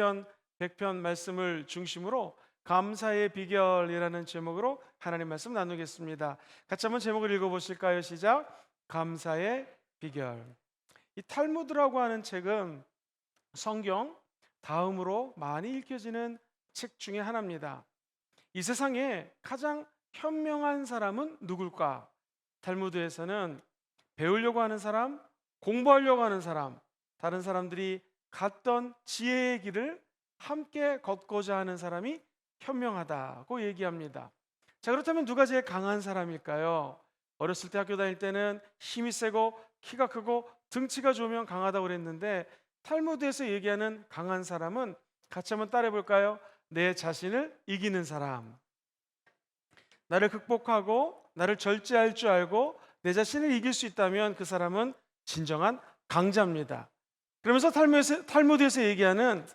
시편 100편 말씀을 중심으로 감사의 비결이라는 제목으로 하나님 말씀 나누겠습니다. 같이 한번 제목을 읽어보실까요? 시작. 감사의 비결. 이 탈무드라고 하는 책은 성경 다음으로 많이 읽혀지는 책 중에 하나입니다. 이 세상에 가장 현명한 사람은 누굴까? 탈무드에서는 배우려고 하는 사람, 공부하려고 하는 사람, 다른 사람들이 갔던 지혜의 길을 함께 걷고자 하는 사람이 현명하다고 얘기합니다. 자, 그렇다면 누가 제일 강한 사람일까요? 어렸을 때 학교 다닐 때는 힘이 세고 키가 크고 등치가 좋으면 강하다고 그랬는데, 탈무드에서 얘기하는 강한 사람은 같이 한번 따라해 볼까요? 내 자신을 이기는 사람. 나를 극복하고 나를 절제할 줄 알고 내 자신을 이길 수 있다면 그 사람은 진정한 강자입니다. 그러면서 탈무드에서 얘기하는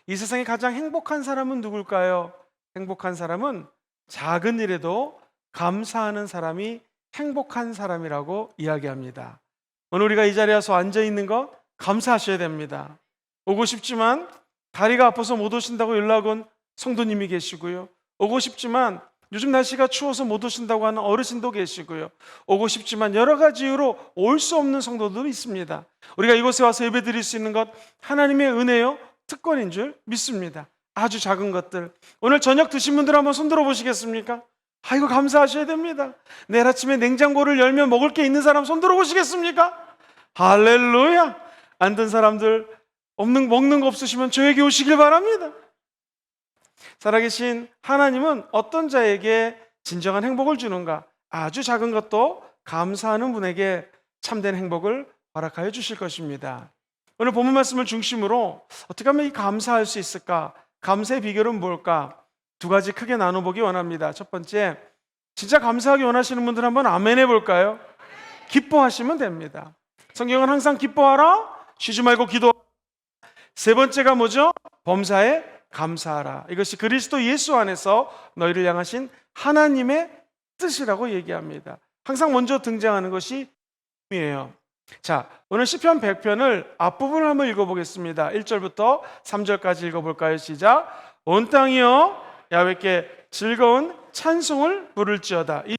이 세상에 가장 행복한 사람은 누굴까요? 행복한 사람은 작은 일에도 감사하는 사람이 행복한 사람이라고 이야기합니다. 오늘 우리가 이 자리에 와서 앉아 있는 것 감사하셔야 됩니다. 오고 싶지만 다리가 아파서 못 오신다고 연락 온 성도님이 계시고요. 오고 싶지만 요즘 날씨가 추워서 못 오신다고 하는 어르신도 계시고요. 오고 싶지만 여러 가지 이유로 올 수 없는 성도들도 있습니다. 우리가 이곳에 와서 예배드릴 수 있는 것 하나님의 은혜요, 특권인 줄 믿습니다. 아주 작은 것들. 오늘 저녁 드신 분들 한번 손 들어 보시겠습니까? 이거 감사하셔야 됩니다. 내일 아침에 냉장고를 열면 먹을 게 있는 사람 손 들어 보시겠습니까? 할렐루야. 안 든 사람들 먹는 거 없으시면 저에게 오시길 바랍니다. 살아계신 하나님은 어떤 자에게 진정한 행복을 주는가? 아주 작은 것도 감사하는 분에게 참된 행복을 허락하여 주실 것입니다. 오늘 본문 말씀을 중심으로 어떻게 하면 이 감사할 수 있을까? 감사의 비결은 뭘까? 두 가지 크게 나눠보기 원합니다. 첫 번째, 진짜 감사하기 원하시는 분들 한번 아멘 해볼까요? 기뻐하시면 됩니다. 성경은 항상 기뻐하라, 쉬지 말고 기도하라. 세 번째가 뭐죠? 범사에 감사하라. 이것이 그리스도 예수 안에서 너희를 향하신 하나님의 뜻이라고 얘기합니다. 항상 먼저 등장하는 것이 이에요. 자, 오늘 시편 100편을 앞부분을 한번 읽어보겠습니다. 1절부터 3절까지 읽어볼까요? 시작. 온 땅이여 야훼께 즐거운 찬송을 부를지어다. 이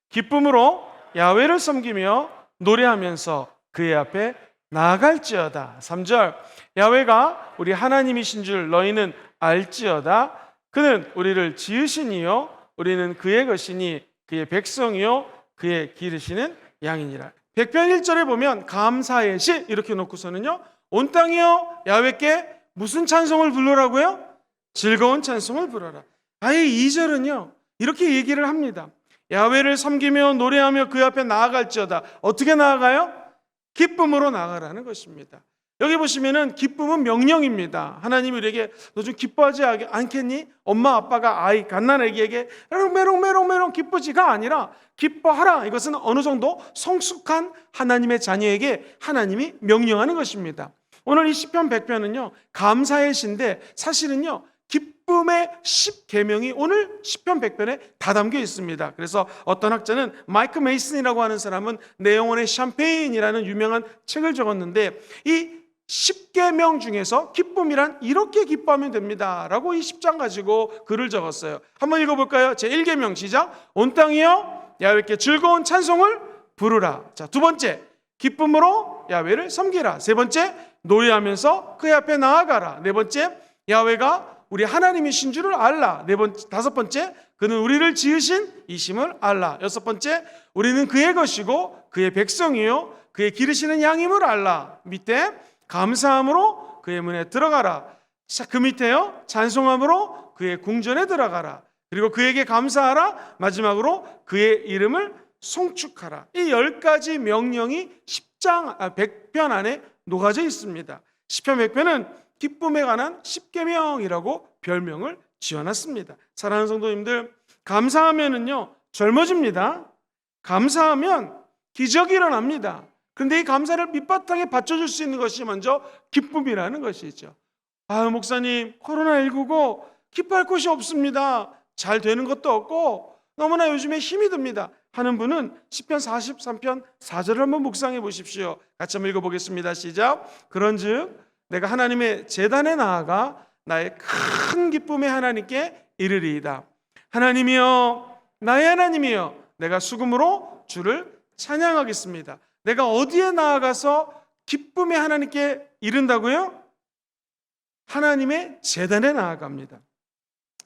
기쁨으로 야훼를 섬기며 노래하면서 그의 앞에 나아갈지어다. 3절. 야훼가 우리 하나님이신 줄 너희는 알지어다. 그는 우리를 지으신 이요 우리는 그의 것이니 그의 백성이요 그의 기르시는 양이니라. 100편 1절에 보면 감사의 시 이렇게 놓고서는요, 온 땅이여 야훼께 무슨 찬송을 부르라고요? 즐거운 찬송을 부르라. 아예 2절은요 이렇게 얘기를 합니다. 야훼를 섬기며 노래하며 그 앞에 나아갈지어다. 어떻게 나아가요? 기쁨으로 나아가라는 것입니다. 여기 보시면은 기쁨은 명령입니다. 하나님이 우리에게 너 좀 기뻐하지 않겠니? 엄마 아빠가 아이 갓난아기에게 메롱메롱 기쁘지가 아니라 기뻐하라. 이것은 어느 정도 성숙한 하나님의 자녀에게 하나님이 명령하는 것입니다. 오늘 이 시편 100편은요 감사의 시인데 사실은요 기쁨의 10계명이 오늘 시편 100편에 다 담겨 있습니다. 그래서 어떤 학자는 마이크 메이슨이라고 하는 사람은 내 영혼의 샴페인이라는 유명한 책을 적었는데, 이 10계명 중에서 기쁨이란 이렇게 기뻐하면 됩니다 라고 이 10장 가지고 글을 적었어요. 한번 읽어볼까요? 제1계명 시작. 온 땅이여 야훼께 즐거운 찬송을 부르라. 자, 두 번째, 기쁨으로 야훼를 섬기라. 세 번째, 노래하면서 그의 앞에 나아가라. 네 번째, 야훼가 우리 하나님이신 줄을 알라. 다섯 번째, 그는 우리를 지으신 이심을 알라. 여섯 번째, 우리는 그의 것이고 그의 백성이요 그의 기르시는 양임을 알라. 밑에 감사함으로 그의 문에 들어가라. 그 밑에요 찬송함으로 그의 궁전에 들어가라. 그리고 그에게 감사하라. 마지막으로 그의 이름을 송축하라. 이 10가지 명령이 100편 안에 녹아져 있습니다. 시편 100편은 기쁨에 관한 10계명이라고 별명을 지어놨습니다. 사랑하는 성도님들, 감사하면은요 젊어집니다. 감사하면 기적이 일어납니다. 그런데 이 감사를 밑바탕에 받쳐줄 수 있는 것이 먼저 기쁨이라는 것이죠. 목사님 코로나19고 기뻐할 곳이 없습니다. 잘 되는 것도 없고 너무나 요즘에 힘이 듭니다 하는 분은 시편 43편 4절을 한번 묵상해 보십시오. 같이 한번 읽어보겠습니다. 시작. 그런즉 내가 하나님의 제단에 나아가 나의 큰 기쁨의 하나님께 이르리이다. 하나님이여, 나의 하나님이여, 내가 수금으로 주를 찬양하겠습니다. 내가 어디에 나아가서 기쁨의 하나님께 이른다고요? 하나님의 제단에 나아갑니다.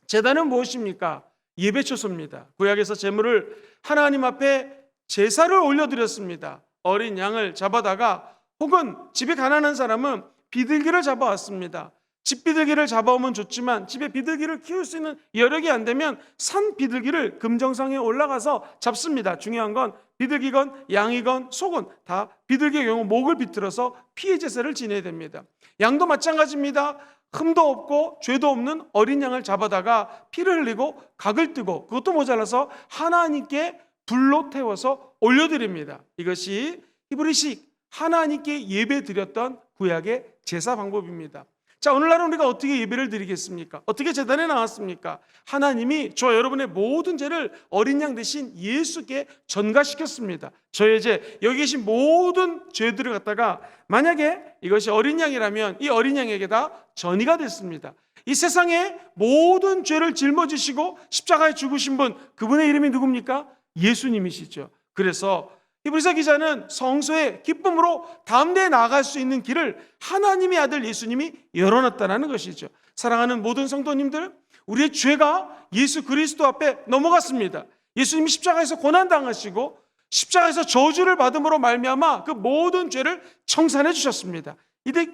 제단은 무엇입니까? 예배초소입니다. 구약에서 제물을 하나님 앞에 제사를 올려드렸습니다. 어린 양을 잡아다가, 혹은 집에 가난한 사람은 비둘기를 잡아왔습니다. 집 비둘기를 잡아오면 좋지만 집에 비둘기를 키울 수 있는 여력이 안 되면 산 비둘기를 금정상에 올라가서 잡습니다. 중요한 건 비둘기건 양이건 소건 다 비둘기의 경우 목을 비틀어서 피해 제사를 지내야 됩니다. 양도 마찬가지입니다. 흠도 없고 죄도 없는 어린 양을 잡아다가 피를 흘리고 각을 뜨고, 그것도 모자라서 하나님께 불로 태워서 올려드립니다. 이것이 히브리식 하나님께 예배 드렸던 구약의 제사 방법입니다. 자, 오늘날은 우리가 어떻게 예배를 드리겠습니까? 어떻게 제단에 나왔습니까? 하나님이 저와 여러분의 모든 죄를 어린 양 대신 예수께 전가시켰습니다. 저의 죄, 여기 계신 모든 죄들을 갖다가 만약에 이것이 어린 양이라면 이 어린 양에게 다 전이가 됐습니다. 이 세상의 모든 죄를 짊어지시고 십자가에 죽으신 분, 그분의 이름이 누굽니까? 예수님이시죠. 그래서 히브리서 기자는 성소에 기쁨으로 다음 대에 나아갈 수 있는 길을 하나님의 아들 예수님이 열어놨다는 것이죠. 사랑하는 모든 성도님들, 우리의 죄가 예수 그리스도 앞에 넘어갔습니다. 예수님이 십자가에서 고난당하시고 십자가에서 저주를 받음으로 말미암아 그 모든 죄를 청산해 주셨습니다.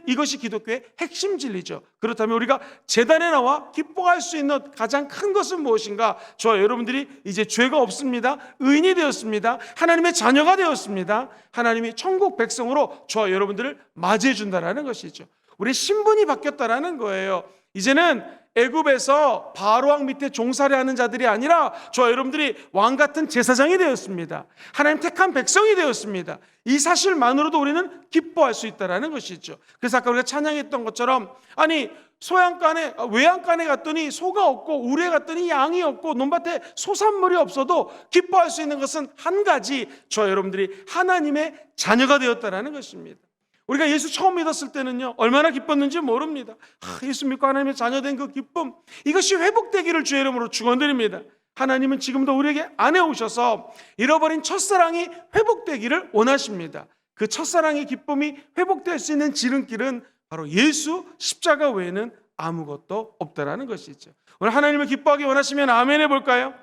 이것이 기독교의 핵심 진리죠. 그렇다면 우리가 제단에 나와 기뻐할 수 있는 가장 큰 것은 무엇인가? 저와 여러분들이 이제 죄가 없습니다. 의인이 되었습니다. 하나님의 자녀가 되었습니다. 하나님이 천국 백성으로 저와 여러분들을 맞이해 준다는 것이죠. 우리의 신분이 바뀌었다는 거예요. 이제는 애굽에서 바로왕 밑에 종살이하는 자들이 아니라 저와 여러분들이 왕 같은 제사장이 되었습니다. 하나님 택한 백성이 되었습니다. 이 사실만으로도 우리는 기뻐할 수 있다는 것이죠. 그래서 아까 우리가 찬양했던 것처럼, 아니 소양간에 외양간에 갔더니 소가 없고 우리에 갔더니 양이 없고 논밭에 소산물이 없어도 기뻐할 수 있는 것은 한 가지, 저와 여러분들이 하나님의 자녀가 되었다는 것입니다. 우리가 예수 처음 믿었을 때는요, 얼마나 기뻤는지 모릅니다. 예수 믿고 하나님의 자녀된 그 기쁨, 이것이 회복되기를 주의 이름으로 축원드립니다. 하나님은 지금도 우리에게 안에 오셔서 잃어버린 첫사랑이 회복되기를 원하십니다. 그 첫사랑의 기쁨이 회복될 수 있는 지름길은 바로 예수 십자가 외에는 아무것도 없다라는 것이죠. 오늘 하나님을 기뻐하기 원하시면 아멘 해볼까요?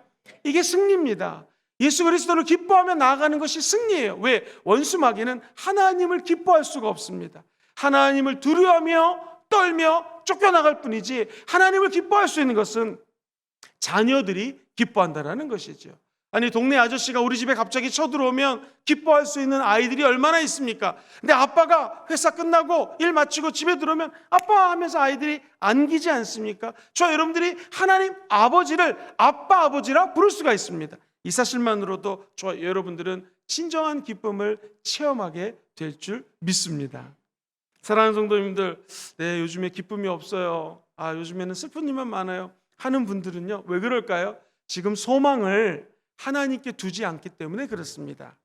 이게 승리입니다. 예수 그리스도를 기뻐하며 나아가는 것이 승리예요. 왜? 원수 마귀는 하나님을 기뻐할 수가 없습니다. 하나님을 두려워하며 떨며 쫓겨나갈 뿐이지 하나님을 기뻐할 수 있는 것은 자녀들이 기뻐한다는 것이죠. 아니 동네 아저씨가 우리 집에 갑자기 쳐들어오면 기뻐할 수 있는 아이들이 얼마나 있습니까? 근데 아빠가 회사 끝나고 일 마치고 집에 들어오면 아빠 하면서 아이들이 안기지 않습니까? 저 여러분들이 하나님 아버지를 아빠 아버지라 부를 수가 있습니다. 이 사실만으로도 저와 여러분들은 진정한 기쁨을 체험하게 될 줄 믿습니다. 사랑하는 성도님들, 네, 요즘에 기쁨이 없어요. 요즘에는 슬픈 일만 많아요 하는 분들은요, 왜 그럴까요? 지금 소망을 하나님께 두지 않기 때문에 그렇습니다.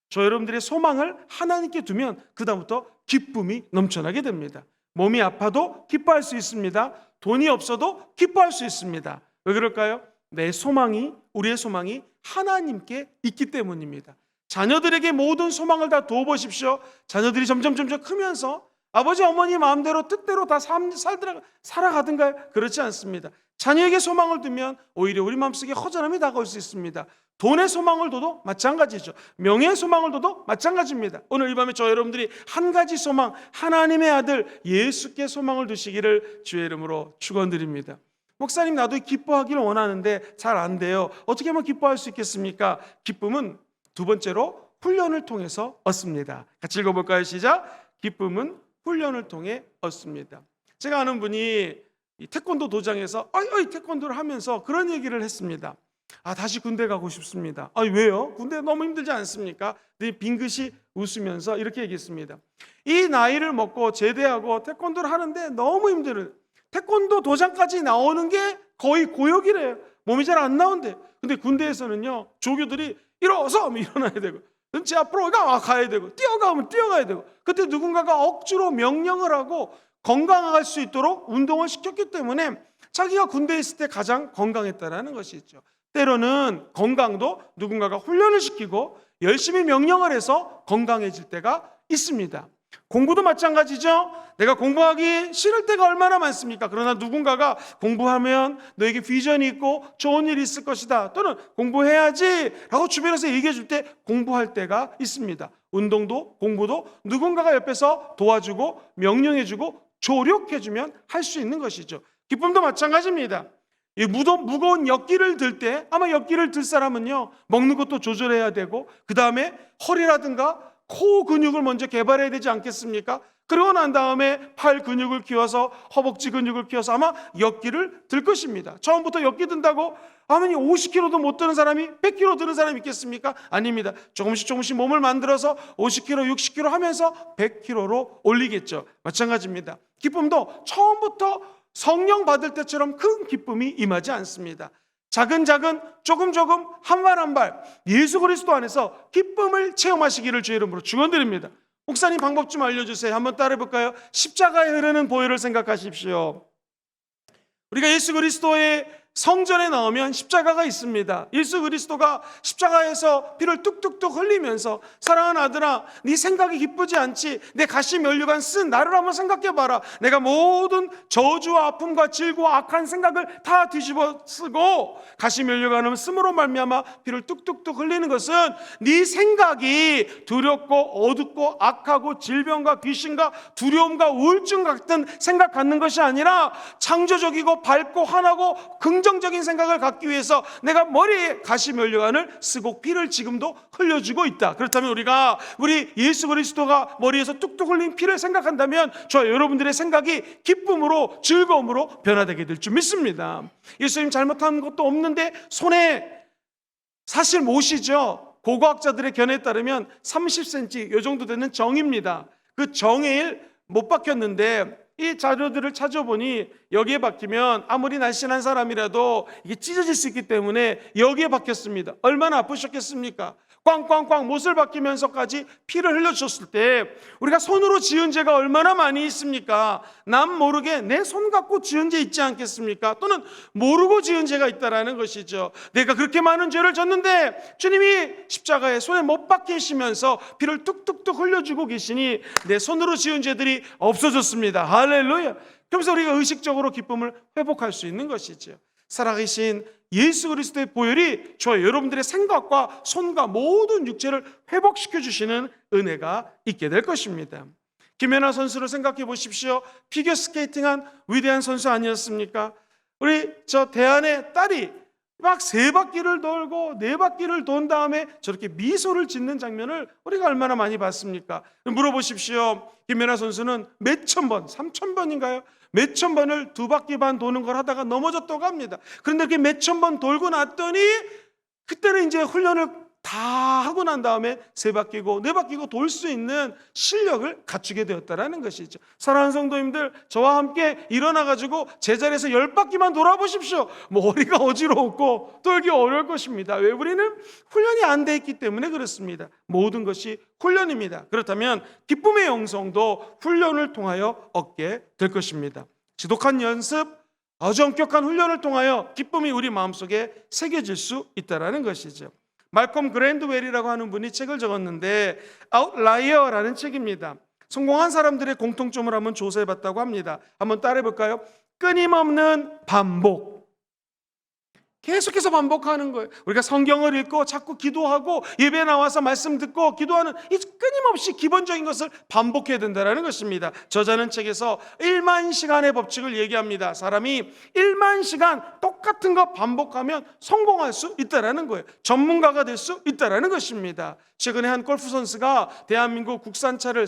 저 여러분들의 소망을 하나님께 두면 그다음부터 기쁨이 넘쳐나게 됩니다. 몸이 아파도 기뻐할 수 있습니다. 돈이 없어도 기뻐할 수 있습니다. 왜 그럴까요? 내 소망이, 우리의 소망이 하나님께 있기 때문입니다. 자녀들에게 모든 소망을 다 두어보십시오. 자녀들이 점점 크면서 아버지 어머니 마음대로 뜻대로 다 살아가든가요? 그렇지 않습니다. 자녀에게 소망을 두면 오히려 우리 마음속에 허전함이 다가올 수 있습니다. 돈의 소망을 둬도 마찬가지죠. 명예의 소망을 둬도 마찬가지입니다. 오늘 이 밤에 저 여러분들이 한 가지 소망, 하나님의 아들 예수께 소망을 두시기를 주의 이름으로 축원드립니다. 목사님, 나도 기뻐하기를 원하는데 잘 안 돼요. 어떻게 하면 기뻐할 수 있겠습니까? 기쁨은 두 번째로 훈련을 통해서 얻습니다. 같이 읽어볼까요? 시작. 기쁨은 훈련을 통해 얻습니다. 제가 아는 분이 이 태권도 도장에서 태권도를 하면서 그런 얘기를 했습니다. 다시 군대 가고 싶습니다. 왜요? 군대 너무 힘들지 않습니까? 빙긋이 웃으면서 이렇게 얘기했습니다. 이 나이를 먹고 제대하고 태권도를 하는데 너무 힘들어요. 태권도 도장까지 나오는 게 거의 고역이래요. 몸이 잘 안 나온대. 근데 군대에서는요, 조교들이 일어서 일어나야 되고, 제 앞으로 가야 되고, 뛰어가면 뛰어가야 되고, 그때 누군가가 억지로 명령을 하고 건강할 수 있도록 운동을 시켰기 때문에 자기가 군대에 있을 때 가장 건강했다라는 것이죠. 때로는 건강도 누군가가 훈련을 시키고 열심히 명령을 해서 건강해질 때가 있습니다. 공부도 마찬가지죠. 내가 공부하기 싫을 때가 얼마나 많습니까? 그러나 누군가가 공부하면 너에게 비전이 있고 좋은 일이 있을 것이다, 또는 공부해야지 라고 주변에서 얘기해 줄 때 공부할 때가 있습니다. 운동도 공부도 누군가가 옆에서 도와주고 명령해주고 조력해주면 할 수 있는 것이죠. 기쁨도 마찬가지입니다. 이 무거운 엿기를 들 때, 아마 엿기를 들 사람은요, 먹는 것도 조절해야 되고, 그 다음에 허리라든가 코 근육을 먼저 개발해야 되지 않겠습니까? 그러고 난 다음에 팔 근육을 키워서 허벅지 근육을 키워서 아마 엿기를 들 것입니다. 처음부터 엿기 든다고 아니 50kg도 못 드는 사람이 100kg 드는 사람이 있겠습니까? 아닙니다. 조금씩 몸을 만들어서 50kg, 60kg 하면서 100kg로 올리겠죠. 마찬가지입니다. 기쁨도 처음부터 성령 받을 때처럼 큰 기쁨이 임하지 않습니다. 작은 조금 한 발 한 발 예수 그리스도 안에서 기쁨을 체험하시기를 주의 이름으로 축원드립니다. 목사님 방법 좀 알려주세요. 한번 따라해 볼까요? 십자가에 흐르는 보혈을 생각하십시오. 우리가 예수 그리스도의 성전에 나오면 십자가가 있습니다. 예수 그리스도가 십자가에서 피를 뚝뚝뚝 흘리면서 사랑하는 아들아, 네 생각이 기쁘지 않지? 내 가시 면류관 쓴 나를 한번 생각해봐라. 내가 모든 저주와 아픔과 질고와 악한 생각을 다 뒤집어 쓰고 가시 면류관을 쓰므로 말미암아 피를 뚝뚝뚝 흘리는 것은 네 생각이 두렵고 어둡고 악하고 질병과 귀신과 두려움과 우울증 같은 생각 갖는 것이 아니라 창조적이고 밝고 환하고 긍정적인 생각을 갖기 위해서 내가 머리에 가시 면류관을 쓰고 피를 지금도 흘려주고 있다. 그렇다면 우리 예수 그리스도가 머리에서 뚝뚝 흘린 피를 생각한다면 저와 여러분들의 생각이 기쁨으로 즐거움으로 변화되게 될 줄 믿습니다. 예수님 잘못한 것도 없는데 손에 사실 못이죠. 고고학자들의 견해에 따르면 30cm 이 정도 되는 정입니다. 그 정에 못 박혔는데 이 자료들을 찾아보니 여기에 박히면 아무리 날씬한 사람이라도 이게 찢어질 수 있기 때문에 여기에 박혔습니다. 얼마나 아프셨겠습니까? 꽝꽝꽝 못을 박히면서까지 피를 흘려주셨을 때 우리가 손으로 지은 죄가 얼마나 많이 있습니까? 남 모르게 내 손 갖고 지은 죄 있지 않겠습니까? 또는 모르고 지은 죄가 있다라는 것이죠. 내가 그렇게 많은 죄를 졌는데 주님이 십자가에 손에 못 박히시면서 피를 뚝뚝뚝 흘려주고 계시니 내 손으로 지은 죄들이 없어졌습니다. 할렐루야. 그러면서 우리가 의식적으로 기쁨을 회복할 수 있는 것이죠. 살아계신 예수 그리스도의 보혈이 저와 여러분들의 생각과 손과 모든 육체를 회복시켜 주시는 은혜가 있게 될 것입니다. 김연아 선수를 생각해 보십시오. 피겨스케이팅한 위대한 선수 아니었습니까? 우리 저 대안의 딸이 막 3바퀴를 돌고 4바퀴를 돈 다음에 저렇게 미소를 짓는 장면을 우리가 얼마나 많이 봤습니까? 물어보십시오. 김연아 선수는 몇천 번, 3,000번인가요? 몇천 번을 2바퀴 반 도는 걸 하다가 넘어졌다고 합니다. 그런데 이렇게 몇천 번 돌고 났더니 그때는 이제 훈련을 다 하고 난 다음에 3바퀴고 4바퀴고 돌 수 있는 실력을 갖추게 되었다라는 것이죠. 사랑하는 성도님들, 저와 함께 일어나가지고 제자리에서 10바퀴만 돌아보십시오. 머리가 어지럽고 돌기 어려울 것입니다. 왜? 우리는 훈련이 안 돼 있기 때문에 그렇습니다. 모든 것이 훈련입니다. 그렇다면 기쁨의 영성도 훈련을 통하여 얻게 될 것입니다. 지독한 연습, 아주 엄격한 훈련을 통하여 기쁨이 우리 마음속에 새겨질 수 있다는 것이죠. 말콤 그랜드웰이라고 하는 분이 책을 적었는데 아웃라이어라는 책입니다. 성공한 사람들의 공통점을 한번 조사해봤다고 합니다. 한번 따라해볼까요? 끊임없는 반복. 계속해서 반복하는 거예요. 우리가 성경을 읽고 자꾸 기도하고 예배에 나와서 말씀 듣고 기도하는 이 끊임없이 기본적인 것을 반복해야 된다는 것입니다. 저자는 책에서 1만 시간의 법칙을 얘기합니다. 사람이 1만 시간 똑같은 거 반복하면 성공할 수 있다는 거예요. 전문가가 될 수 있다는 것입니다. 최근에 한 골프 선수가 대한민국 국산차를,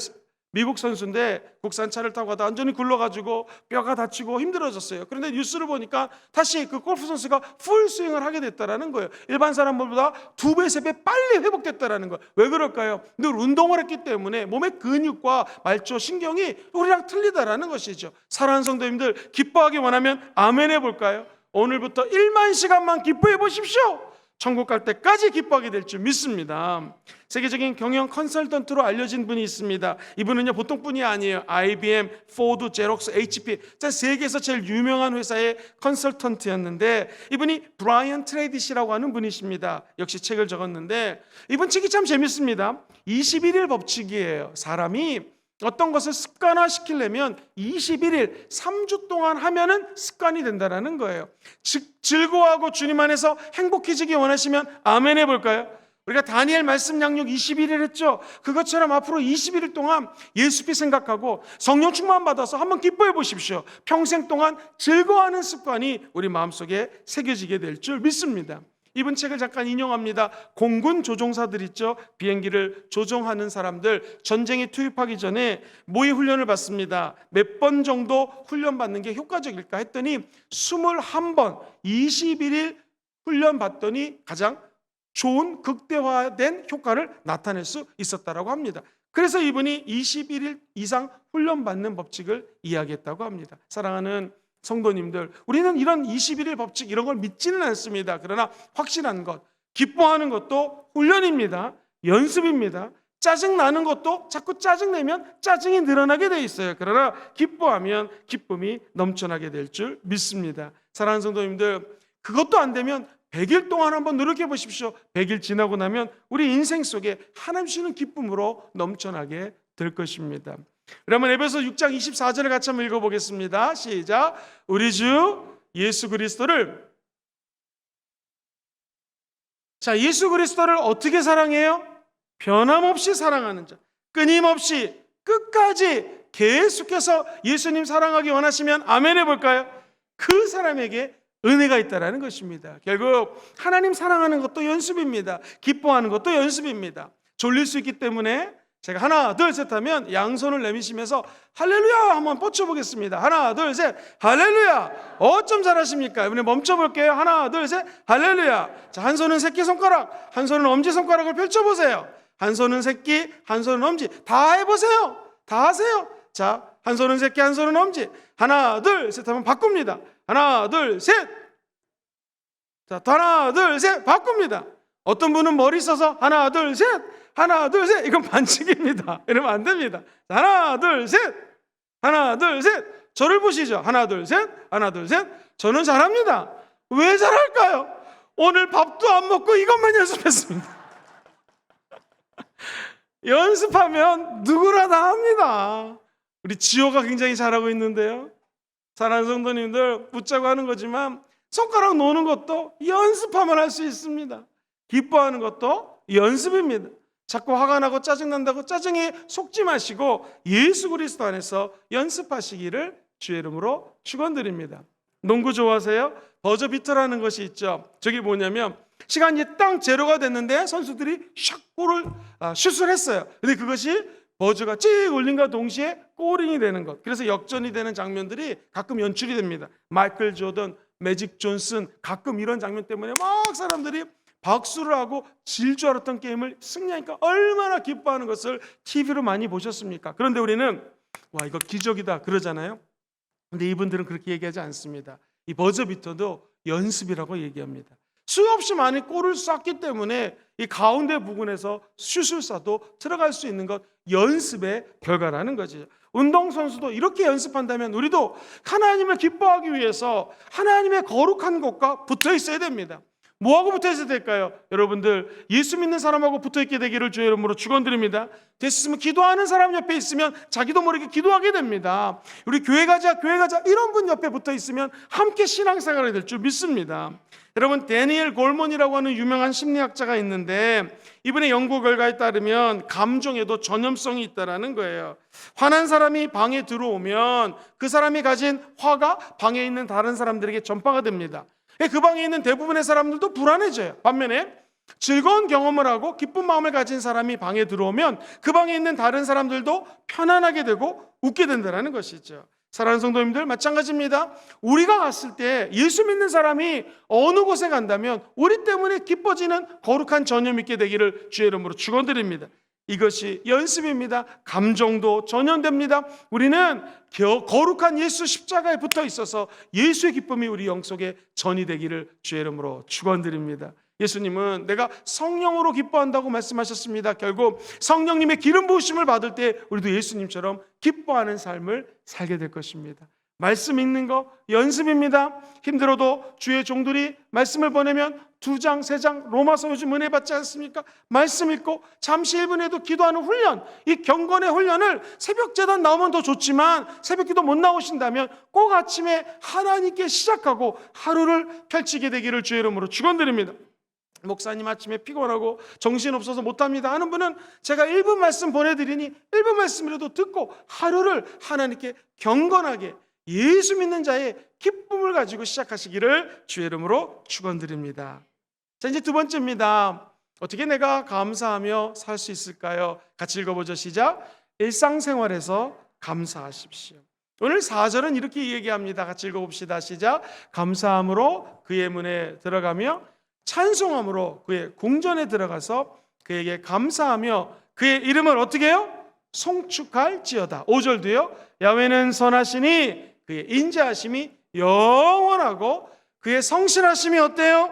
미국 선수인데 국산차를 타고 가다 완전히 굴러가지고 뼈가 다치고 힘들어졌어요. 그런데 뉴스를 보니까 다시 그 골프 선수가 풀스윙을 하게 됐다는 거예요. 일반 사람들보다 2배, 3배 빨리 회복됐다는 거예요. 왜 그럴까요? 늘 운동을 했기 때문에 몸의 근육과 말초, 신경이 우리랑 틀리다라는 것이죠. 사랑하는 성도님들, 기뻐하기 원하면 아멘 해볼까요? 오늘부터 1만 시간만 기뻐해 보십시오. 천국 갈 때까지 기뻐하게 될 줄 믿습니다. 세계적인 경영 컨설턴트로 알려진 분이 있습니다. 이분은요 보통 분이 아니에요. IBM, 포드, 제록스, HP 세계에서 제일 유명한 회사의 컨설턴트였는데 이분이 브라이언 트레이디시라고 하는 분이십니다. 역시 책을 적었는데 이분 책이 참 재밌습니다. 21일 법칙이에요. 사람이 어떤 것을 습관화시키려면 21일, 3주 동안 하면은 습관이 된다는 거예요. 즐거워하고 주님 안에서 행복해지기 원하시면 아멘 해볼까요? 우리가 다니엘 말씀 양육 21일 했죠. 그것처럼 앞으로 21일 동안 예수께 생각하고 성령 충만 받아서 한번 기뻐해 보십시오. 평생 동안 즐거워하는 습관이 우리 마음속에 새겨지게 될 줄 믿습니다. 이번 책을 잠깐 인용합니다. 공군 조종사들 있죠. 비행기를 조종하는 사람들 전쟁에 투입하기 전에 모의 훈련을 받습니다. 몇 번 정도 훈련 받는 게 효과적일까 했더니 21번 21일 훈련 받더니 가장 좋은 극대화된 효과를 나타낼 수 있었다고 합니다. 그래서 이분이 21일 이상 훈련 받는 법칙을 이야기했다고 합니다. 사랑하는 성도님들, 우리는 이런 21일 법칙 이런 걸 믿지는 않습니다. 그러나 확실한 것, 기뻐하는 것도 훈련입니다. 연습입니다. 짜증나는 것도 자꾸 짜증내면 짜증이 늘어나게 돼 있어요. 그러나 기뻐하면 기쁨이 넘쳐나게 될 줄 믿습니다. 사랑하는 성도님들, 그것도 안 되면 100일 동안 한번 노력해 보십시오. 100일 지나고 나면 우리 인생 속에 하나님 주시는 기쁨으로 넘쳐나게 될 것입니다. 그러면 에베소 6장 24절을 같이 한번 읽어보겠습니다. 시작. 우리 주 예수 그리스도를 예수 그리스도를 어떻게 사랑해요? 변함없이 사랑하는 자, 끊임없이 끝까지 계속해서 예수님 사랑하기 원하시면 아멘 해볼까요? 그 사람에게 은혜가 있다는 것입니다. 결국 하나님 사랑하는 것도 연습입니다. 기뻐하는 것도 연습입니다. 졸릴 수 있기 때문에 제가 하나 둘 셋 하면 양손을 내미시면서 할렐루야 한번 뻗쳐보겠습니다. 하나 둘 셋 할렐루야. 어쩜 잘하십니까? 이번에 멈춰볼게요. 하나 둘 셋 할렐루야. 자, 한 손은 새끼손가락, 한 손은 엄지손가락을 펼쳐보세요. 한 손은 새끼, 한 손은 엄지. 다 해보세요. 다 하세요. 자, 한 손은 새끼, 한 손은 엄지. 하나 둘 셋 하면 바꿉니다. 하나 둘 셋. 자, 하나 둘 셋 바꿉니다. 어떤 분은 머리 써서 하나 둘 셋, 하나 둘 셋. 이건 반칙입니다. 이러면 안 됩니다. 하나 둘 셋, 하나 둘 셋. 저를 보시죠. 하나 둘 셋, 하나 둘 셋. 저는 잘합니다. 왜 잘할까요? 오늘 밥도 안 먹고 이것만 연습했습니다. 연습하면 누구나 다 합니다. 우리 지호가 굉장히 잘하고 있는데요. 사랑하는 성도님들, 붙자고 하는 거지만 손가락 노는 것도 연습하면 할 수 있습니다. 기뻐하는 것도 연습입니다. 자꾸 화가 나고 짜증난다고 짜증에 속지 마시고 예수 그리스도 안에서 연습하시기를 주의 이름으로 축원드립니다. 농구 좋아하세요? 버저비터라는 것이 있죠. 저게 뭐냐면 시간이 딱 제로가 됐는데 선수들이 슛을 했어요. 근데 그것이 버즈가 찍 울린과 동시에 골인이 되는 것. 그래서 역전이 되는 장면들이 가끔 연출이 됩니다. 마이클 조던, 매직 존슨, 가끔 이런 장면 때문에 막 사람들이 박수를 하고 질 줄 알았던 게임을 승리하니까 얼마나 기뻐하는 것을 TV로 많이 보셨습니까? 그런데 우리는 와, 이거 기적이다 그러잖아요. 근데 이분들은 그렇게 얘기하지 않습니다. 이 버저비터도 연습이라고 얘기합니다. 수없이 많이 골을 쐈기 때문에 이 가운데 부분에서 슛을 쏴도 들어갈 수 있는 것, 연습의 결과라는 거죠. 운동선수도 이렇게 연습한다면 우리도 하나님을 기뻐하기 위해서 하나님의 거룩한 것과 붙어 있어야 됩니다. 뭐하고 붙어 있어야 될까요? 여러분들, 예수 믿는 사람하고 붙어 있게 되기를 주의 이름으로 축원드립니다. 됐으면 기도하는 사람 옆에 있으면 자기도 모르게 기도하게 됩니다. 우리 교회 가자 이런 분 옆에 붙어 있으면 함께 신앙생활이 될 줄 믿습니다. 여러분, 데니엘 골먼이라고 하는 유명한 심리학자가 있는데 이분의 연구 결과에 따르면 감정에도 전염성이 있다는 거예요. 화난 사람이 방에 들어오면 그 사람이 가진 화가 방에 있는 다른 사람들에게 전파가 됩니다. 그 방에 있는 대부분의 사람들도 불안해져요. 반면에 즐거운 경험을 하고 기쁜 마음을 가진 사람이 방에 들어오면 그 방에 있는 다른 사람들도 편안하게 되고 웃게 된다는 것이죠. 사랑하는 성도님들, 마찬가지입니다. 우리가 갔을 때 예수 믿는 사람이 어느 곳에 간다면 우리 때문에 기뻐지는 거룩한 전염이 있게 되기를 주의 이름으로 축원드립니다. 이것이 연습입니다. 감정도 전염됩니다. 우리는 거룩한 예수 십자가에 붙어 있어서 예수의 기쁨이 우리 영속에 전이 되기를 주의 이름으로 축원드립니다. 예수님은 내가 성령으로 기뻐한다고 말씀하셨습니다. 결국 성령님의 기름 부으심을 받을 때 우리도 예수님처럼 기뻐하는 삶을 살게 될 것입니다. 말씀 읽는 거 연습입니다. 힘들어도 주의 종들이 말씀을 보내면 2장, 3장 로마서 요즘 은혜 받지 않습니까? 말씀 읽고 잠시 1분에도 기도하는 훈련, 이 경건의 훈련을 새벽 제단 나오면 더 좋지만 새벽 기도 못 나오신다면 꼭 아침에 하나님께 시작하고 하루를 펼치게 되기를 주의 이름으로 축원드립니다. 목사님 아침에 피곤하고 정신없어서 못합니다 하는 분은 제가 1분 말씀 보내드리니 1분 말씀이라도 듣고 하루를 하나님께 경건하게 예수 믿는 자의 기쁨을 가지고 시작하시기를 주의 이름으로 축원드립니다. 자, 이제 두 번째입니다. 어떻게 내가 감사하며 살 수 있을까요? 같이 읽어보죠. 시작. 일상생활에서 감사하십시오. 오늘 4절은 이렇게 얘기합니다. 같이 읽어봅시다. 시작. 감사함으로 그의 문에 들어가며 찬송함으로 그의 궁전에 들어가서 그에게 감사하며 그의 이름을 어떻게 해요? 송축할지어다. 5절도요. 야훼는 선하시니 그의 인자하심이 영원하고 그의 성실하심이 어때요?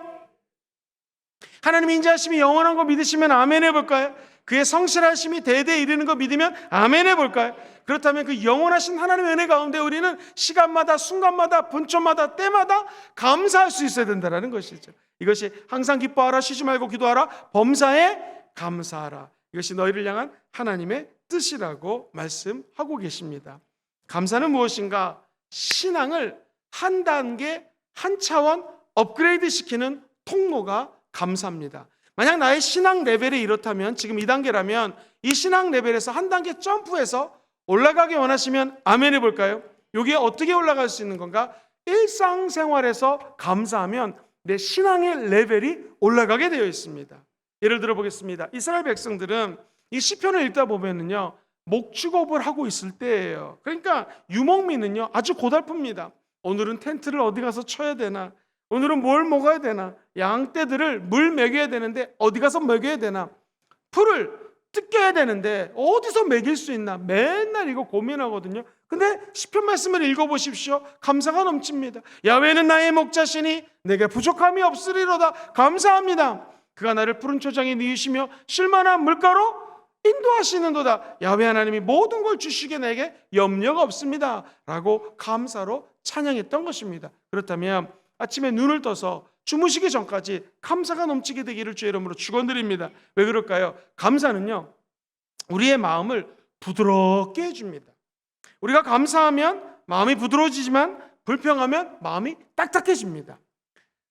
하나님의 인자하심이 영원한 거 믿으시면 아멘 해볼까요? 그의 성실하심이 대대에 이르는 거 믿으면 아멘 해볼까요? 그렇다면 그 영원하신 하나님의 은혜 가운데 우리는 시간마다 순간마다 분초마다 때마다 감사할 수 있어야 된다는 것이죠. 이것이 항상 기뻐하라, 쉬지 말고 기도하라, 범사에 감사하라. 이것이 너희를 향한 하나님의 뜻이라고 말씀하고 계십니다. 감사는 무엇인가? 신앙을 한 단계, 한 차원 업그레이드 시키는 통로가 감사입니다. 만약 나의 신앙 레벨이 이렇다면, 지금 2단계라면 이 신앙 레벨에서 한 단계 점프해서 올라가기 원하시면 아멘 해볼까요? 여기에 어떻게 올라갈 수 있는 건가? 일상생활에서 감사하면 내 신앙의 레벨이 올라가게 되어 있습니다. 예를 들어 보겠습니다. 이스라엘 백성들은 이 시편을 읽다 보면은요, 목축업을 하고 있을 때예요. 그러니까 유목민은요 아주 고달픕니다. 오늘은 텐트를 어디 가서 쳐야 되나? 오늘은 뭘 먹어야 되나? 양떼들을 물 먹여야 되는데 어디 가서 먹여야 되나? 풀을 뜯겨야 되는데 어디서 먹일 수 있나? 맨날 이거 고민하거든요. 근데 시편 말씀을 읽어보십시오. 감사가 넘칩니다. 야훼는 나의 목자시니 내게 부족함이 없으리로다. 감사합니다. 그가 나를 푸른 초장에 누이시며 쉴만한 물가로 인도하시는도다. 야훼 하나님이 모든 걸 주시기에 내게 염려가 없습니다 라고 감사로 찬양했던 것입니다. 그렇다면 아침에 눈을 떠서 주무시기 전까지 감사가 넘치게 되기를 주의 이름으로 축원드립니다. 왜 그럴까요? 감사는요 우리의 마음을 부드럽게 해줍니다. 우리가 감사하면 마음이 부드러워지지만 불평하면 마음이 딱딱해집니다.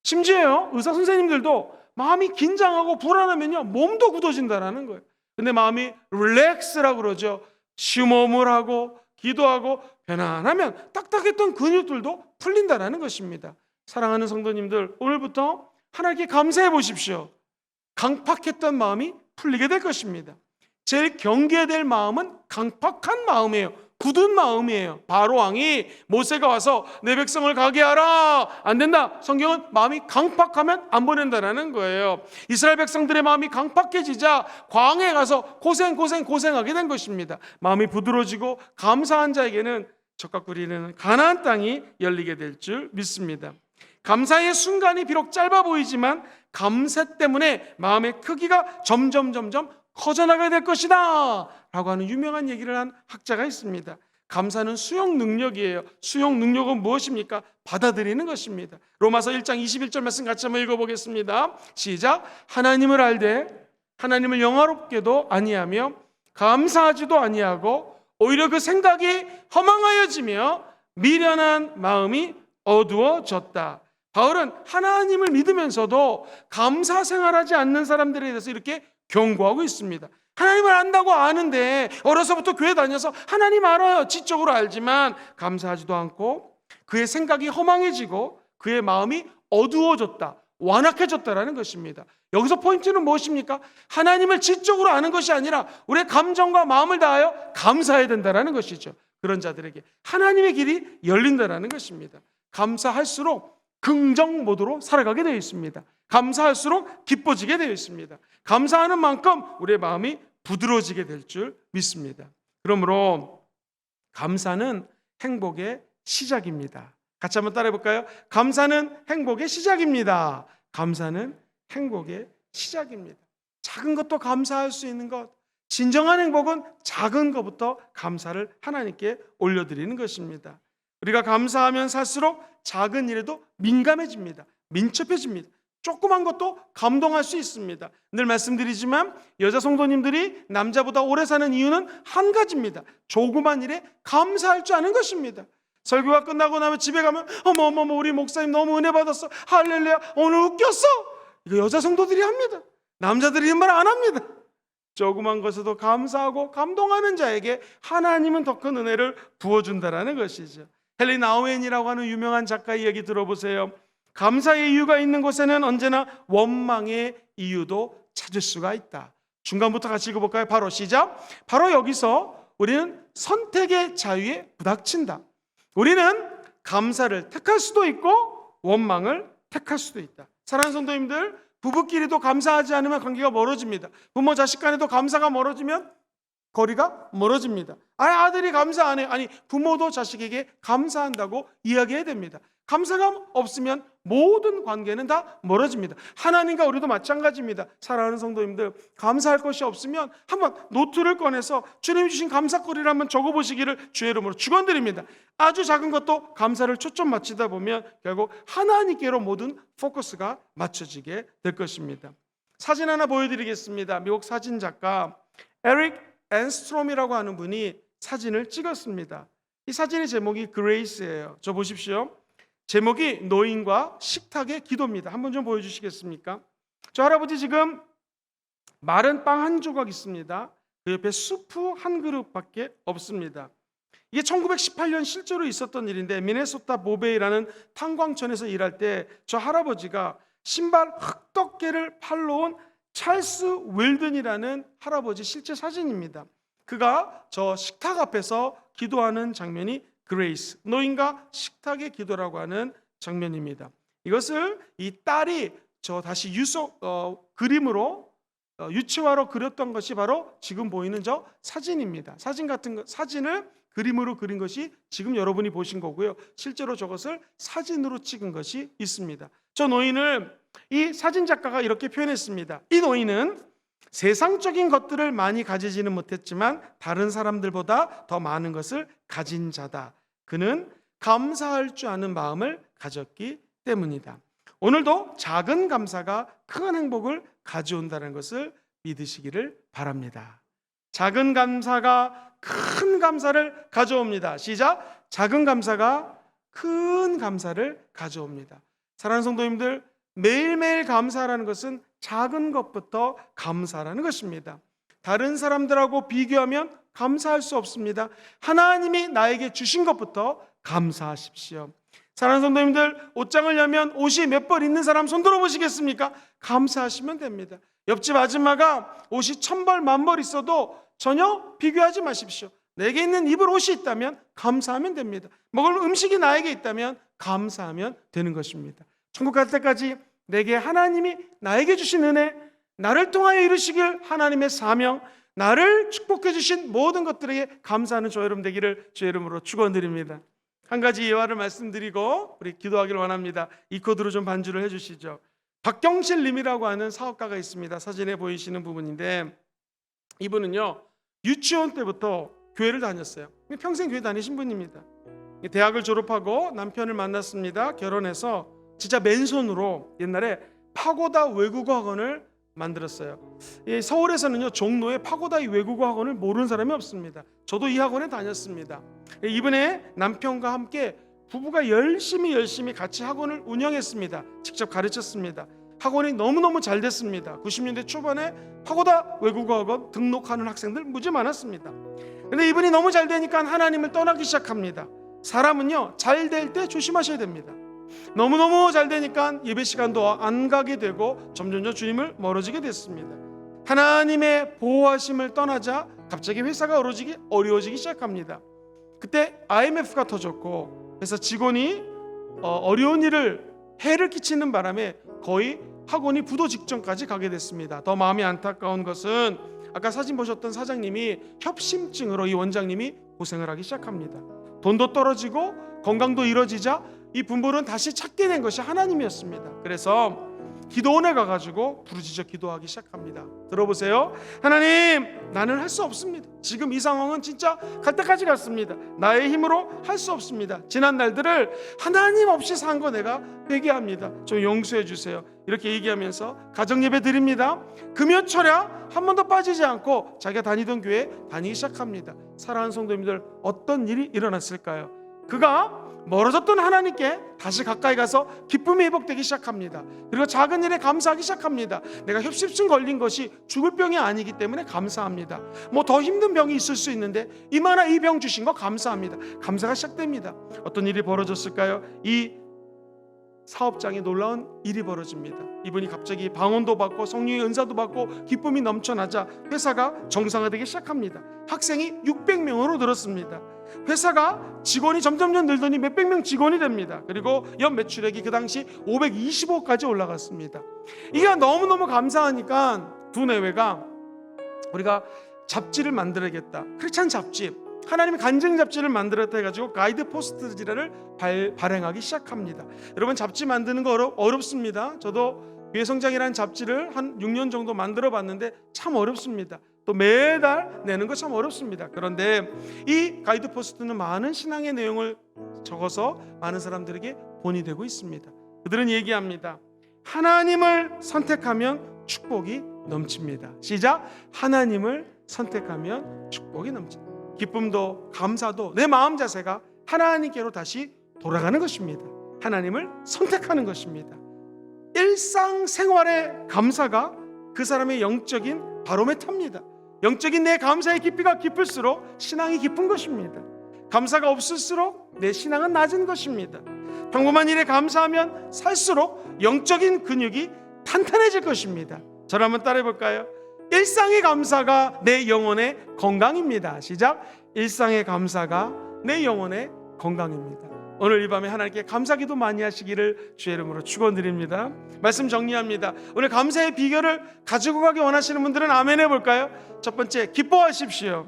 심지어요 의사 선생님들도 마음이 긴장하고 불안하면요 몸도 굳어진다는 거예요. 근데 마음이 릴렉스라고 그러죠. 심호흡을 하고 기도하고 편안하면 딱딱했던 근육들도 풀린다는 것입니다. 사랑하는 성도님들, 오늘부터 하나님께 감사해 보십시오. 강팍했던 마음이 풀리게 될 것입니다. 제일 경계해야 될 마음은 강팍한 마음이에요. 굳은 마음이에요. 바로 왕이 모세가 와서 내 백성을 가게 하라, 안 된다. 성경은 마음이 강팍하면 안 보낸다는 거예요. 이스라엘 백성들의 마음이 강팍해지자 광야에 가서 고생하게 된 것입니다. 마음이 부드러워지고 감사한 자에게는 젖과 꿀이는 가나안 땅이 열리게 될 줄 믿습니다. 감사의 순간이 비록 짧아 보이지만 감사 때문에 마음의 크기가 점점 커져나가야 될 것이다 라고 하는 유명한 얘기를 한 학자가 있습니다. 감사는 수용 능력이에요. 수용 능력은 무엇입니까? 받아들이는 것입니다. 로마서 1장 21절 말씀 같이 한번 읽어보겠습니다. 시작. 하나님을 알되 하나님을 영화롭게도 아니하며 감사하지도 아니하고 오히려 그 생각이 허망하여지며 미련한 마음이 어두워졌다. 바울은 하나님을 믿으면서도 감사 생활하지 않는 사람들에 대해서 이렇게 경고하고 있습니다. 하나님을 안다고 아는데 어려서부터 교회 다녀서 하나님 알아요. 지적으로 알지만 감사하지도 않고 그의 생각이 허망해지고 그의 마음이 어두워졌다, 완악해졌다라는 것입니다. 여기서 포인트는 무엇입니까? 하나님을 지적으로 아는 것이 아니라 우리의 감정과 마음을 다하여 감사해야 된다는 것이죠. 그런 자들에게 하나님의 길이 열린다는 것입니다. 감사할수록 긍정 모드로 살아가게 되어 있습니다. 감사할수록 기뻐지게 되어 있습니다. 감사하는 만큼 우리의 마음이 부드러워지게 될 줄 믿습니다. 그러므로 감사는 행복의 시작입니다. 같이 한번 따라해 볼까요? 감사는 행복의 시작입니다. 감사는 행복의 시작입니다. 작은 것도 감사할 수 있는 것, 진정한 행복은 작은 것부터 감사를 하나님께 올려드리는 것입니다. 우리가 감사하면 살수록 작은 일에도 민감해집니다. 민첩해집니다. 조그만 것도 감동할 수 있습니다. 늘 말씀드리지만 여자 성도님들이 남자보다 오래 사는 이유는 한 가지입니다. 조그만 일에 감사할 줄 아는 것입니다. 설교가 끝나고 나면 집에 가면 어머 우리 목사님 너무 은혜 받았어, 할렐루야, 오늘 웃겼어. 이거 여자 성도들이 합니다. 남자들이 이런 말 안 합니다. 조그만 것에도 감사하고 감동하는 자에게 하나님은 더 큰 은혜를 부어준다라는 것이죠. 헨리 나우엔이라고 하는 유명한 작가의 이야기 들어보세요. 감사의 이유가 있는 곳에는 언제나 원망의 이유도 찾을 수가 있다. 중간부터 같이 읽어볼까요? 바로 시작. 바로 여기서 우리는 선택의 자유에 부닥친다. 우리는 감사를 택할 수도 있고 원망을 택할 수도 있다. 사랑하는 성도님들, 부부끼리도 감사하지 않으면 관계가 멀어집니다. 부모 자식 간에도 감사가 멀어지면 거리가 멀어집니다. 아들이 감사 안 해. 아니, 부모도 자식에게 감사한다고 이야기해야 됩니다. 감사가 없으면 모든 관계는 다 멀어집니다. 하나님과 우리도 마찬가지입니다. 사랑하는 성도님들, 감사할 것이 없으면 한번 노트를 꺼내서 주님이 주신 감사거리를 한번 적어보시기를 주의 이름으로 축원드립니다. 아주 작은 것도 감사를 초점 맞추다 보면 결국 하나님께로 모든 포커스가 맞춰지게 될 것입니다. 사진 하나 보여드리겠습니다. 미국 사진작가 에릭 앤스트롬이라고 하는 분이 사진을 찍었습니다. 이 사진의 제목이 그레이스예요. 저 보십시오. 제목이 노인과 식탁의 기도입니다. 한번 좀 보여주시겠습니까? 저 할아버지 지금 마른 빵 한 조각 있습니다. 그 옆에 수프 한 그릇밖에 없습니다. 이게 1918년 실제로 있었던 일인데, 미네소타 보베이라는 탄광촌에서 일할 때 저 할아버지가 신발 흑덕개를 팔러 온 찰스 웰든이라는 할아버지 실제 사진입니다. 그가 저 식탁 앞에서 기도하는 장면이 그레이스, 노인과 식탁의 기도라고 하는 장면입니다. 이것을 이 딸이 저 다시 그림으로 유치화로 그렸던 것이 바로 지금 보이는 저 사진입니다. 사진을 그림으로 그린 것이 지금 여러분이 보신 거고요. 실제로 저것을 사진으로 찍은 것이 있습니다. 저 노인을 이 사진 작가가 이렇게 표현했습니다. 이 노인은 세상적인 것들을 많이 가지지는 못했지만 다른 사람들보다 더 많은 것을 가진 자다. 그는 감사할 줄 아는 마음을 가졌기 때문이다. 오늘도 작은 감사가 큰 행복을 가져온다는 것을 믿으시기를 바랍니다. 작은 감사가 큰 감사를 가져옵니다. 시작. 작은 감사가 큰 감사를 가져옵니다. 사랑하는 성도님들, 매일매일 감사라는 것은 작은 것부터 감사라는 것입니다. 다른 사람들하고 비교하면 감사할 수 없습니다. 하나님이 나에게 주신 것부터 감사하십시오. 사랑하는 성도님들, 옷장을 여면 옷이 몇 벌 있는 사람 손 들어보시겠습니까? 감사하시면 됩니다. 옆집 아줌마가 옷이 1000벌, 10,000벌 있어도 전혀 비교하지 마십시오. 내게 있는 입을 옷이 있다면 감사하면 됩니다. 먹을 음식이 나에게 있다면 감사하면 되는 것입니다. 천국 갈 때까지 내게 하나님이 나에게 주신 은혜, 나를 통하여 이루시길 하나님의 사명, 나를 축복해 주신 모든 것들에게 감사하는 저 여러분 되기를 주의 이름으로 축원드립니다. 한 가지 예화를 말씀드리고 우리 기도하기를 원합니다. 이 코드로 좀 반주를 해주시죠. 박경실 님이라고 하는 사업가가 있습니다. 사진에 보이시는 부분인데, 이분은요 유치원 때부터 교회를 다녔어요. 평생 교회 다니신 분입니다. 대학을 졸업하고 남편을 만났습니다. 결혼해서 진짜 맨손으로 옛날에 파고다 외국어 학원을 만들었어요. 서울에서는요 종로에 파고다 외국어 학원을 모르는 사람이 없습니다. 저도 이 학원에 다녔습니다. 이번에 남편과 함께 부부가 열심히 같이 학원을 운영했습니다. 직접 가르쳤습니다. 학원이 너무너무 잘 됐습니다. 90년대 초반에 파고다 외국어 학원 등록하는 학생들 무지 많았습니다. 근데 이분이 너무 잘 되니까 하나님을 떠나기 시작합니다. 사람은요 잘 될 때 조심하셔야 됩니다. 너무너무 잘 되니까 예배 시간도 안 가게 되고 점점 주님을 멀어지게 됐습니다. 하나님의 보호하심을 떠나자 갑자기 회사가 어려워지기 시작합니다. 그때 IMF가 터졌고, 그래서 직원이 어려운 해를 끼치는 바람에 거의 학원이 부도 직전까지 가게 됐습니다. 더 마음이 안타까운 것은 아까 사진 보셨던 사장님이 협심증으로 이 원장님이 고생을 하기 시작합니다. 돈도 떨어지고 건강도 이뤄지자 이 부부는 다시 찾게 된 것이 하나님이었습니다. 그래서 기도원에 가가지고 부르짖어 기도하기 시작합니다. 들어보세요. 하나님, 나는 할 수 없습니다. 지금 이 상황은 진짜 갈 때까지 갔습니다. 나의 힘으로 할 수 없습니다. 지난 날들을 하나님 없이 산 거 내가 회개합니다. 저 용서해 주세요. 이렇게 얘기하면서 가정예배 드립니다. 금요철야 한 번도 빠지지 않고 자기가 다니던 교회에 다니기 시작합니다. 사랑하는 성도님들, 어떤 일이 일어났을까요? 그가 멀어졌던 하나님께 다시 가까이 가서 기쁨이 회복되기 시작합니다. 그리고 작은 일에 감사하기 시작합니다. 내가 협심증 걸린 것이 죽을 병이 아니기 때문에 감사합니다. 뭐 더 힘든 병이 있을 수 있는데 이만한 이 병 주신 거 감사합니다. 감사가 시작됩니다. 어떤 일이 벌어졌을까요? 이 사업장에 놀라운 일이 벌어집니다. 이분이 갑자기 방언도 받고 성령의 은사도 받고 기쁨이 넘쳐나자 회사가 정상화되기 시작합니다. 학생이 600명으로 늘었습니다. 회사가 직원이 점점점 늘더니 몇백 명 직원이 됩니다. 그리고 연 매출액이 그 당시 520억까지 올라갔습니다. 이게 너무너무 감사하니까 두뇌회가 우리가 잡지를 만들어야겠다. 크리스찬 잡지, 하나님의 간증 잡지를 만들었다 해가지고 가이드 포스트지를 발행하기 시작합니다. 여러분, 잡지 만드는 거 어렵습니다. 저도 교회 성장이라는 잡지를 한 6년 정도 만들어 봤는데 참 어렵습니다. 또 매달 내는 거 참 어렵습니다. 그런데 이 가이드 포스트는 많은 신앙의 내용을 적어서 많은 사람들에게 본이 되고 있습니다. 그들은 얘기합니다. 하나님을 선택하면 축복이 넘칩니다. 시작. 하나님을 선택하면 축복이 넘칩니다. 기쁨도 감사도 내 마음 자세가 하나님께로 다시 돌아가는 것입니다. 하나님을 선택하는 것입니다. 일상생활의 감사가 그 사람의 영적인 바로메터입니다. 영적인 내 감사의 깊이가 깊을수록 신앙이 깊은 것입니다. 감사가 없을수록 내 신앙은 낮은 것입니다. 평범한 일에 감사하면 살수록 영적인 근육이 탄탄해질 것입니다. 저를 한번 따라해 볼까요? 일상의 감사가 내 영혼의 건강입니다. 시작. 일상의 감사가 내 영혼의 건강입니다. 오늘 이 밤에 하나님께 감사기도 많이 하시기를 주의 이름으로 축원드립니다. 말씀 정리합니다. 오늘 감사의 비결을 가지고 가기 원하시는 분들은 아멘 해볼까요? 첫 번째, 기뻐하십시오.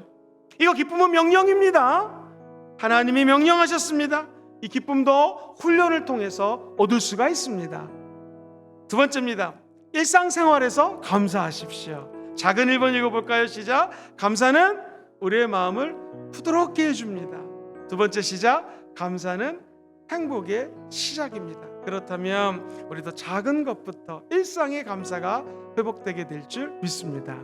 이거 기쁨은 명령입니다. 하나님이 명령하셨습니다. 이 기쁨도 훈련을 통해서 얻을 수가 있습니다. 두 번째입니다. 일상생활에서 감사하십시오. 작은 1번 읽어볼까요? 시작. 감사는 우리의 마음을 부드럽게 해줍니다. 두 번째 시작. 감사는 행복의 시작입니다. 그렇다면 우리도 작은 것부터 일상의 감사가 회복되게 될 줄 믿습니다.